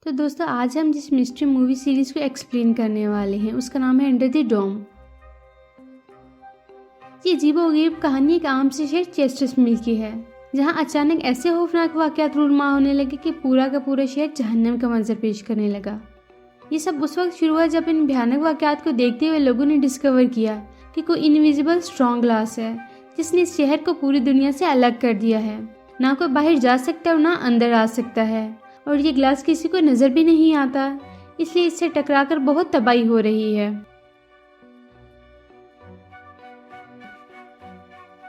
तो दोस्तों आज हम जिस मिस्ट्री मूवी सीरीज़ को एक्सप्लेन करने वाले हैं उसका नाम है अंडर द डोम। ये अजीबोगरीब कहानी एक आम से शहर चेस्टर्स मिल की है, जहां अचानक ऐसे खौफनाक वाक़यात रूनुमा होने लगे कि पूरा का पूरा शहर जहन्नम का मंजर पेश करने लगा। ये सब उस वक्त शुरू हुआ जब इन भयानक वाक़यात को देखते हुए लोगों ने डिस्कवर किया कि कोई इनविजिबल स्ट्रॉन्ग ग्लास है जिसने इस शहर को पूरी दुनिया से अलग कर दिया है। ना कोई बाहर जा सकता है और ना अंदर आ सकता है, और ये ग्लास किसी को नज़र भी नहीं आता, इसलिए इससे टकराकर बहुत तबाही हो रही है।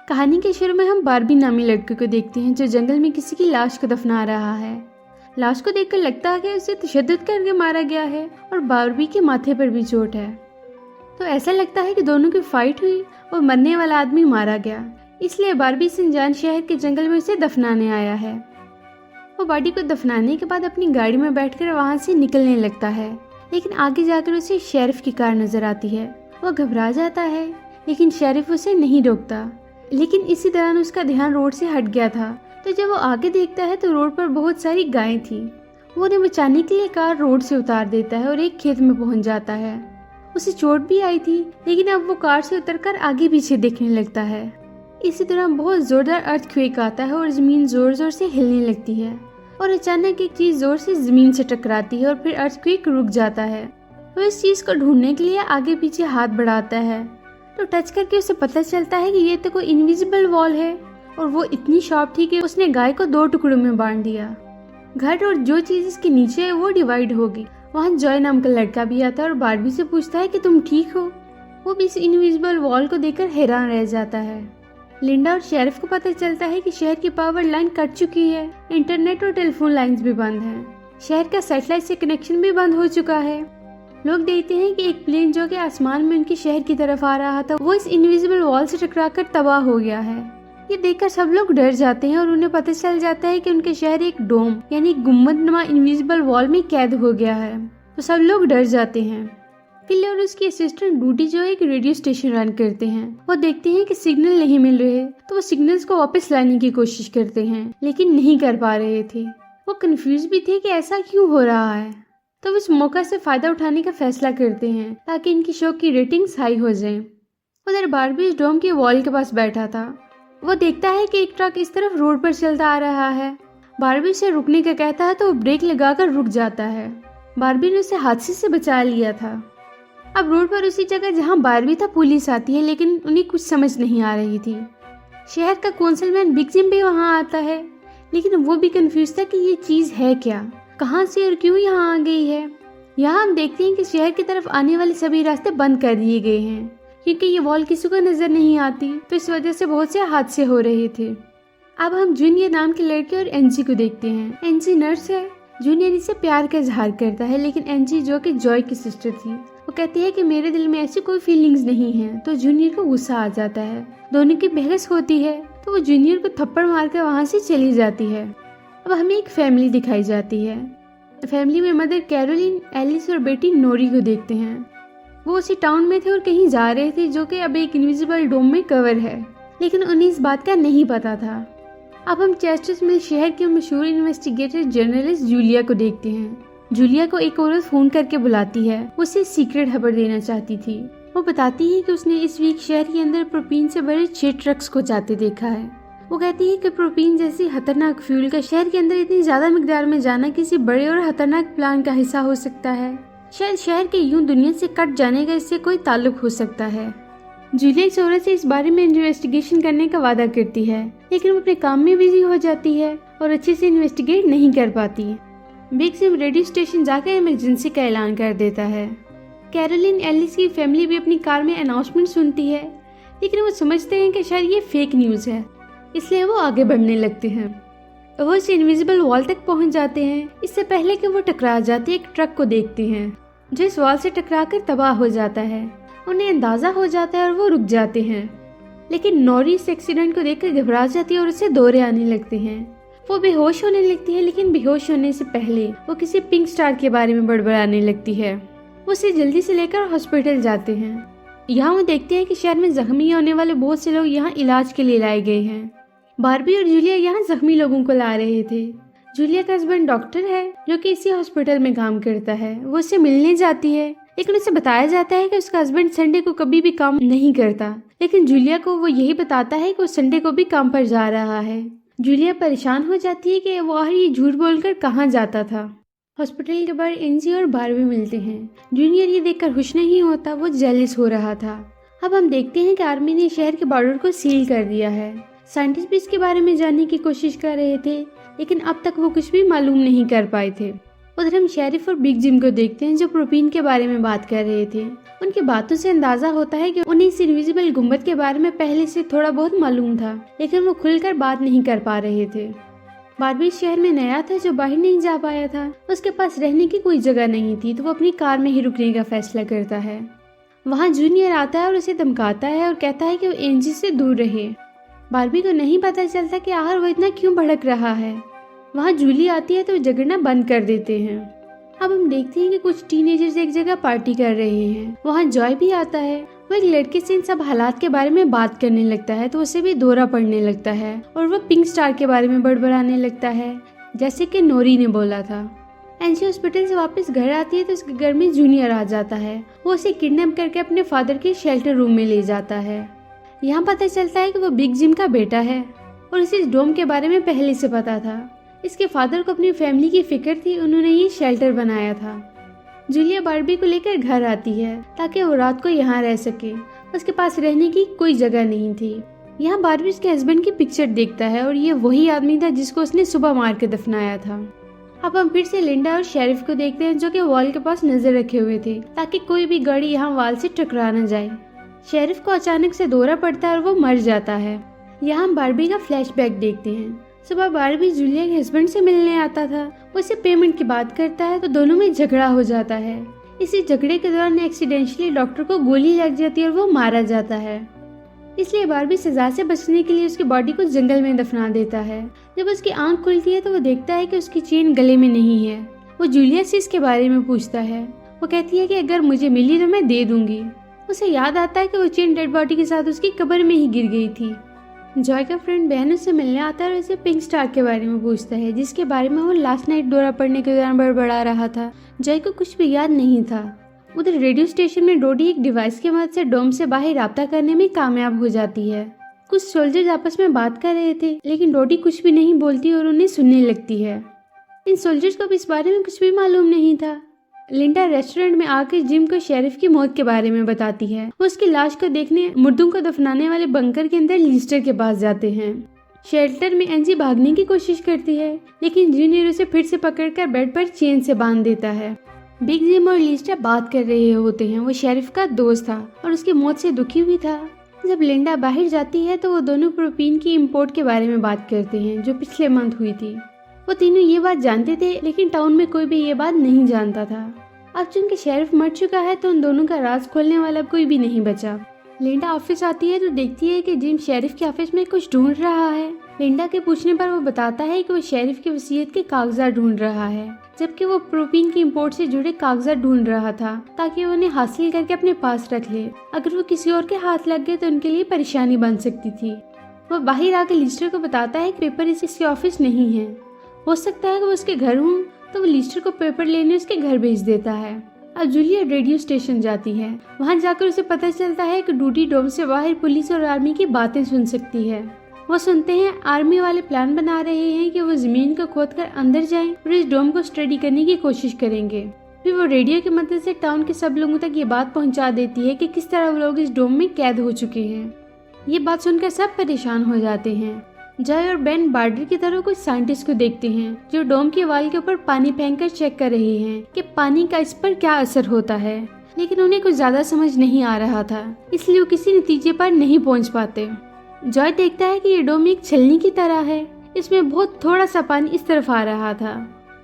कहानी के शुरू में हम बारबी नामी लड़के को देखते हैं जो जंगल में किसी की लाश को दफना रहा है। लाश को देखकर लगता है कि उसे तशद्दुद करके मारा गया है और बारबी के माथे पर भी चोट है। तो ऐसा लगता है कि दोनों की फाइट हुई और मरने वाला आदमी मारा गया, इसलिए बारबी सिंजान शहर के जंगल में उसे दफनाने आया है। वो बॉडी को दफनाने के बाद अपनी गाड़ी में बैठकर वहाँ से निकलने लगता है, लेकिन आगे जाकर उसे शेरिफ की कार नजर आती है। वो घबरा जाता है, लेकिन शेरिफ उसे नहीं रोकता। लेकिन इसी दौरान उसका ध्यान रोड से हट गया था, तो जब वो आगे देखता है तो रोड पर बहुत सारी गायें थी। वो उन्हें बचाने के लिए कार रोड से उतार देता है और एक खेत में पहुंच जाता है। उसे चोट भी आई थी, लेकिन अब वो कार से उतरकर आगे पीछे देखने लगता है। इसी दौरान बहुत जोरदार अर्थक्वेक आता है और जमीन जोर जोर से हिलने लगती है, और अचानक एक चीज जोर से जमीन से टकराती है और फिर अर्थक्वेक रुक जाता है। वो इस चीज को ढूंढने के लिए आगे पीछे हाथ बढ़ाता है, तो टच करके उसे पता चलता है कि ये तो कोई इनविजिबल वॉल है, और वो इतनी शार्प थी कि उसने गाय को 2 टुकड़ों में बांट दिया। घर और जो चीज इसके नीचे है वो डिवाइड होगी। वहाँ जॉय नाम का लड़का भी आता है और बारबी से पूछता है कि तुम ठीक हो। वो भी इस इनविजिबल वॉल को देखकर हैरान रह जाता है। लिंडा और शेरिफ को पता चलता है कि शहर की पावर लाइन कट चुकी है, इंटरनेट और टेलीफोन लाइंस भी बंद हैं। शहर का सैटेलाइट से कनेक्शन भी बंद हो चुका है। लोग देखते हैं कि एक प्लेन जो कि आसमान में उनके शहर की तरफ आ रहा था, वो इस इनविजिबल वॉल से टकराकर तबाह हो गया है। ये देखकर सब लोग डर जाते हैं और उन्हें पता चल जाता है कि उनके शहर एक डोम यानी गुम्बदनुमा इनविजिबल वॉल में कैद हो गया है। तो सब लोग डर जाते हैं। फिल और उसकी असिस्टेंट डूडी जो एक रेडियो स्टेशन रन करते हैं, वो देखते हैं कि सिग्नल नहीं मिल रहे, तो वो सिग्नल्स को वापस लाने की कोशिश करते हैं, लेकिन नहीं कर पा रहे थे। वो कंफ्यूज भी थे कि ऐसा क्यों हो रहा है। तो वो इस मौका से फायदा उठाने का फैसला करते हैं ताकि इनकी शो की रेटिंग्स हाई हो जाए। उधर बारबी इस डोम के वॉल के पास बैठा था। वो देखता है कि एक ट्रक इस तरफ रोड पर चलता आ रहा है। बारबी से रुकने का कहता है तो वो ब्रेक लगाकर रुक जाता है। बारबी ने उसे हादसे से बचा लिया था। अब रोड पर उसी जगह जहां बारबी था पुलिस आती है, लेकिन उन्हें कुछ समझ नहीं आ रही थी। शहर का कौंसलमैन बिग जिम भी वहां आता है, लेकिन वो भी कंफ्यूज था कि ये चीज है क्या, कहां से और क्यों यहाँ आ गई है। यहाँ हम देखते हैं कि शहर की तरफ आने वाले सभी रास्ते बंद कर दिए गए हैं, क्योंकि ये वॉल किसी को नजर नहीं आती, तो इस वजह से बहुत से हादसे हो रहे थे। अब हम जूनियर नाम के लड़के और एनजी को देखते हैं। एनजी नर्स है। जूनियर इसे प्यार का इजहार करता है, लेकिन एनजी जो कि जॉय की सिस्टर थी, वो कहती है कि मेरे दिल में ऐसी कोई फीलिंग्स नहीं है। तो जूनियर को गुस्सा आ जाता है। दोनों की बहस होती है, तो वो जूनियर को थप्पड़ मारकर वहाँ से चली जाती है। अब हमें एक फैमिली दिखाई जाती है। फैमिली में मदर कैरोलिन, एलिस और बेटी नोरी को देखते हैं। वो उसी टाउन में थे और कहीं जा रहे थे जो कि अब एक इनविजिबल डोम में कवर है, लेकिन उन्हें इस बात का नहीं पता था। अब हम चेस्टर्स मिल शहर के मशहूर इन्वेस्टिगेटर जर्नलिस्ट जूलिया को देखते हैं। जूलिया को एक औरत फोन करके बुलाती है। वो उसे सीक्रेट खबर देना चाहती थी। वो बताती है कि उसने इस वीक शहर के अंदर प्रोपीन से भरे 6 ट्रक्स को जाते देखा है। वो कहती है कि प्रोपीन जैसी खतरनाक फ्यूल का शहर के अंदर इतनी ज्यादा मिकदार में जाना किसी बड़े और खतरनाक प्लान का हिस्सा हो सकता है। शायद शहर के यूं दुनिया से कट जाने का इससे कोई ताल्लुक हो सकता है। जूलिया इस औरत से इस बारे में इन्वेस्टिगेशन करने का वादा करती है, लेकिन वो अपने काम में बिजी हो जाती है और अच्छे से इन्वेस्टिगेट नहीं कर पाती। बिग जिम रेडियो स्टेशन जाकर इमरजेंसी का ऐलान कर देता है। कैरोलिन, एलिस की फैमिली भी अपनी कार में अनाउंसमेंट सुनती है, लेकिन वो समझते हैं कि शायद ये फेक न्यूज़ है, इसलिए वो आगे बढ़ने लगते हैं। वो इस इनविजिबल वॉल तक पहुंच जाते हैं। इससे पहले कि वो टकरा जाते एक ट्रक को देखते हैं जो इस वॉल से टकराकर तबाह हो जाता है। उन्हें अंदाजा हो जाता है और वो रुक जाते हैं, लेकिन नोरी इस एक्सीडेंट को देखकर घबरा जाती है और उसे दौरे आने लगते हैं। वो बेहोश होने लगती है, लेकिन बेहोश होने से पहले वो किसी पिंक स्टार के बारे में बड़बड़ाने लगती है। वो उसे जल्दी से लेकर हॉस्पिटल जाते हैं। यहाँ वो देखते हैं कि शहर में जख्मी होने वाले बहुत से लोग यहाँ इलाज के लिए लाए गए हैं। बारबी और जूलिया यहाँ जख्मी लोगों को ला रहे थे, जूलिया का हस्बैंड डॉक्टर है जो कि इसी हॉस्पिटल में काम करता है। वो उससे मिलने जाती है, लेकिन उसे बताया जाता है कि उसका हस्बैंड संडे को कभी भी काम नहीं करता। लेकिन जूलिया को वो यही बताता है कि वो संडे को भी काम पर जा रहा है। जूलिया परेशान हो जाती है कि वो आखिर ये झूठ बोलकर कहाँ जाता था। हॉस्पिटल के बाहर एंजी और बारबी मिलते हैं। जूनियर ये देखकर खुश नहीं होता, वो जेलस हो रहा था। अब हम देखते हैं कि आर्मी ने शहर के बॉर्डर को सील कर दिया है। साइंटिस्ट भी इसके बारे में जानने की कोशिश कर रहे थे, लेकिन अब तक वो कुछ भी मालूम नहीं कर पाए थे। उधर हम शेरिफ और बिग जिम को देखते हैं जो प्रोपीन के बारे में बात कर रहे थे। उनकी बातों से अंदाजा होता है कि उन्हें इस इनविजिबल गुंबद के बारे में पहले से थोड़ा बहुत मालूम था, लेकिन वो खुलकर बात नहीं कर पा रहे थे। बारबी शहर में नया था जो बाहर नहीं जा पाया था। उसके पास रहने की कोई जगह नहीं थी, तो वो अपनी कार में ही रुकने का फैसला करता है। वहाँ जूनियर आता है और उसे धमकाता है और कहता है कि वो एंजी से दूर रहे। बारबी को नहीं पता चलता कि आखिर वो इतना क्यों भड़क रहा है। वहाँ जूली आती है तो झगड़ना बंद कर देते हैं। अब हम देखते हैं कि कुछ टीनेजर्स एक जगह पार्टी कर रहे हैं। वहाँ जॉय भी आता है। वो एक लड़के से इन सब हालात के बारे में बात करने लगता है, तो उसे भी दौरा पड़ने लगता है और वो पिंक स्टार के बारे में बड़बड़ाने लगता है, जैसे कि नोरी ने बोला था। एंजी हॉस्पिटल से वापस घर आती है तो उसके घर में जूनियर आ जाता है। वो उसे किडनैप करके अपने फादर के शेल्टर रूम में ले जाता है। यहाँ पता चलता है कि वो बिग जिम का बेटा है और इसे इस डोम के बारे में पहले से पता था। इसके फादर को अपनी फैमिली की फिक्र थी, उन्होंने ये शेल्टर बनाया था। जूलिया बारबी को लेकर घर आती है ताकि वो रात को यहाँ रह सके। उसके पास रहने की कोई जगह नहीं थी। यहाँ बारबी उसके हस्बैंड की पिक्चर देखता है और ये वही आदमी था जिसको उसने सुबह मार के दफनाया था। अब हम फिर से लिंडा और शेरिफ को देखते हैं जो कि वॉल के पास नजर रखे हुए थे ताकि कोई भी गाड़ी यहाँ वॉल से टकरा न जाए। शेरिफ को अचानक से दौरा पड़ता है और वो मर जाता है। यहाँ हम बारबी का फ्लैशबैक देखते हैं। सुबह बारबी जूलिया के हस्बैंड से मिलने आता था। वो उसे पेमेंट की बात करता है तो दोनों में झगड़ा हो जाता है। इसी झगड़े के दौरान एक्सीडेंटली डॉक्टर को गोली लग जाती है और वो मारा जाता है। इसलिए बारबी सजा से बचने के लिए उसकी बॉडी को जंगल में दफना देता है। जब उसकी आंख खुलती है तो वो देखता है कि उसकी चेन गले में नहीं है। वो जूलिया से इसके बारे में पूछता है। वो कहती है कि अगर मुझे मिली तो मैं दे दूंगी। उसे याद आता है कि वो चेन डेड बॉडी के साथ उसकी कब्र में ही गिर गई थी। जॉय का फ्रेंड बहन उससे मिलने आता है और उसे पिंक स्टार के बारे में पूछता है, जिसके बारे में वो लास्ट नाइट दौरा पड़ने के दौरान बड़बड़ा रहा था। जॉय को कुछ भी याद नहीं था। उधर रेडियो स्टेशन में डोडी एक डिवाइस की मदद से डोम से बाहर राब्ता करने में कामयाब हो जाती है। कुछ सोल्जर्स आपस में बात कर रहे थे, लेकिन डोडी कुछ भी नहीं बोलती और उन्हें सुनने लगती है। इन सोल्जर्स को भी इस बारे में कुछ भी मालूम नहीं था। लिंडा रेस्टोरेंट में आकर जिम को शेरिफ की मौत के बारे में बताती है। वो उसकी लाश को देखने मुर्दों को दफनाने वाले बंकर के अंदर लिस्टर के पास जाते हैं। शेल्टर में एंजी भागने की कोशिश करती है, लेकिन जूनियर उसे फिर से पकड़कर बेड पर चेन से बांध देता है। बिग जिम और लिस्टर बात कर रहे होते हैं। वो शेरिफ का दोस्त था और उसकी मौत से दुखी भी था। जब लिंडा बाहर जाती है तो वो दोनों प्रोपीन की इम्पोर्ट के बारे में बात करते हैं जो पिछले मंथ हुई थी। वो तीनों ये बात जानते थे, लेकिन टाउन में कोई भी ये बात नहीं जानता था। अब चूंकि शेरिफ मर चुका है तो उन दोनों का राज खोलने वाला कोई भी नहीं बचा। लिंडा ऑफिस आती है तो देखती है कि जिम शेरिफ के ऑफिस में कुछ ढूंढ रहा है। लिंडा के पूछने पर वो बताता है कि वो शेरिफ की वसीयत के कागजात ढूंढ रहा है, जबकि वो प्रोपीन की इम्पोर्ट से जुड़े कागजात ढूंढ रहा था ताकि वो उन्हें हासिल करके अपने पास रख ले। अगर वो किसी और के हाथ लग गए तो उनके लिए परेशानी बन सकती थी। वो बाहर आकर लिस्टर को बताता है कि पेपर इसके ऑफिस नहीं है, हो सकता है कि वो उसके घर हूँ, तो वो लिस्टर को पेपर लेने उसके घर भेज देता है। अब जूलिया रेडियो स्टेशन जाती है। वहां जाकर उसे पता चलता है कि डूडी डोम से बाहर पुलिस और आर्मी की बातें सुन सकती है। वो सुनते हैं आर्मी वाले प्लान बना रहे हैं कि वो जमीन को खोदकर अंदर जाएं और इस डोम को स्टडी करने की कोशिश करेंगे। फिर वो रेडियो की मदद से टाउन के सब लोगों तक ये बात पहुंचा देती है कि किस तरह वो लोग इस डोम में कैद हो चुके हैं। ये बात सुनकर सब परेशान हो जाते हैं। जॉय और बेन बार्डर की तरह कुछ साइंटिस्ट को देखते हैं जो डोम के वाल के ऊपर पानी फेंककर चेक कर रहे हैं कि पानी का इस पर क्या असर होता है, लेकिन उन्हें कुछ ज्यादा समझ नहीं आ रहा था, इसलिए वो किसी नतीजे पर नहीं पहुंच पाते। जॉय देखता है कि ये डोम एक छलनी की तरह है, इसमें बहुत थोड़ा सा पानी इस तरफ आ रहा था।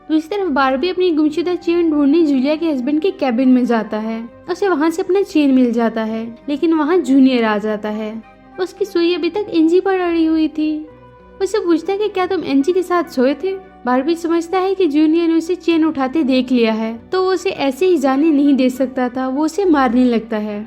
दूसरी तरफ बारबी अपनी गुमशुदा चेन ढूंढने जूलिया के हस्बैंड के कैबिन में जाता है। उसे वहाँ से अपना चेन मिल जाता है, लेकिन वहाँ जूनियर आ जाता है। उसकी सुई अभी तक एंजी पर अड़ी हुई थी। उससे पूछता है कि क्या तुम एंजी के साथ सोए थे। बारबी समझता है कि जूनियर ने उसे चेन उठाते देख लिया है, तो वो उसे ऐसे ही जाने नहीं दे सकता था। वो उसे मारने लगता है।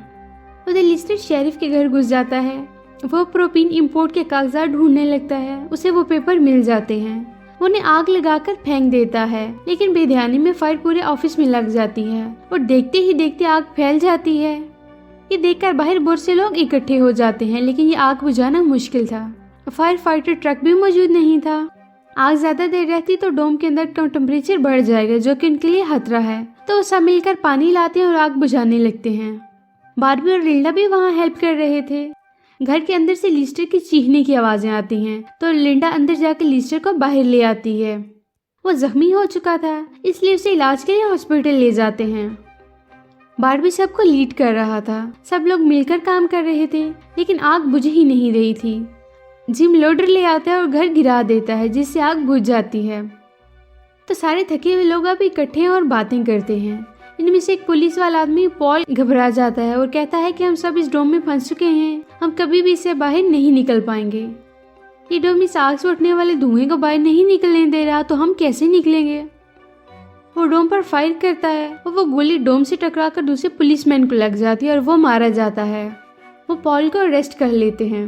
उधर लिस्टर शेरिफ के घर घुस जाता है। वो प्रोपीन इंपोर्ट के कागजात ढूंढने लगता है। उसे वो पेपर मिल जाते हैं। वो उन्हें आग लगाकर फेंक देता है, लेकिन बेध्यानी में फायर पूरे ऑफिस में लग जाती है और देखते ही देखते आग फैल जाती है। ये देखकर बाहर बहुत से लोग इकट्ठे हो जाते हैं, लेकिन ये आग बुझाना मुश्किल था। फायर फाइटर ट्रक भी मौजूद नहीं था। आग ज्यादा देर रहती तो डोम के अंदर टेम्परेचर बढ़ जाएगा, जो कि उनके लिए खतरा है। तो वो सब मिलकर पानी लाते हैं और आग बुझाने लगते हैं। बार्बी और लिंडा भी वहाँ हेल्प कर रहे थे। घर के अंदर से लिस्टर की चीखने की आवाजें आती हैं, तो लिंडा अंदर जाकर लिस्टर को बाहर ले आती है। वो जख्मी हो चुका था, इसलिए उसे इलाज के लिए हॉस्पिटल ले जाते हैं। बार्बी सबको लीड कर रहा था। सब लोग मिलकर काम कर रहे थे, लेकिन आग बुझ ही नहीं रही थी। जिम लोडर ले आता है और घर गिरा देता है, जिससे आग बुझ जाती है। तो सारे थके हुए लोग अब इकट्ठे हैं और बातें करते हैं। इनमें से एक पुलिस वाला आदमी पॉल घबरा जाता है और कहता है कि हम सब इस डोम में फंस चुके हैं, हम कभी भी इससे बाहर नहीं निकल पाएंगे। ये डोम इस आग से उठने वाले धुएं को बाहर नहीं निकलने दे रहा, तो हम कैसे निकलेंगे। वो डोम पर फायर करता है और वो गोली डोम से टकराकर दूसरे पुलिसमैन को लग जाती है और वो मारा जाता है। वो पॉल को अरेस्ट कर लेते हैं।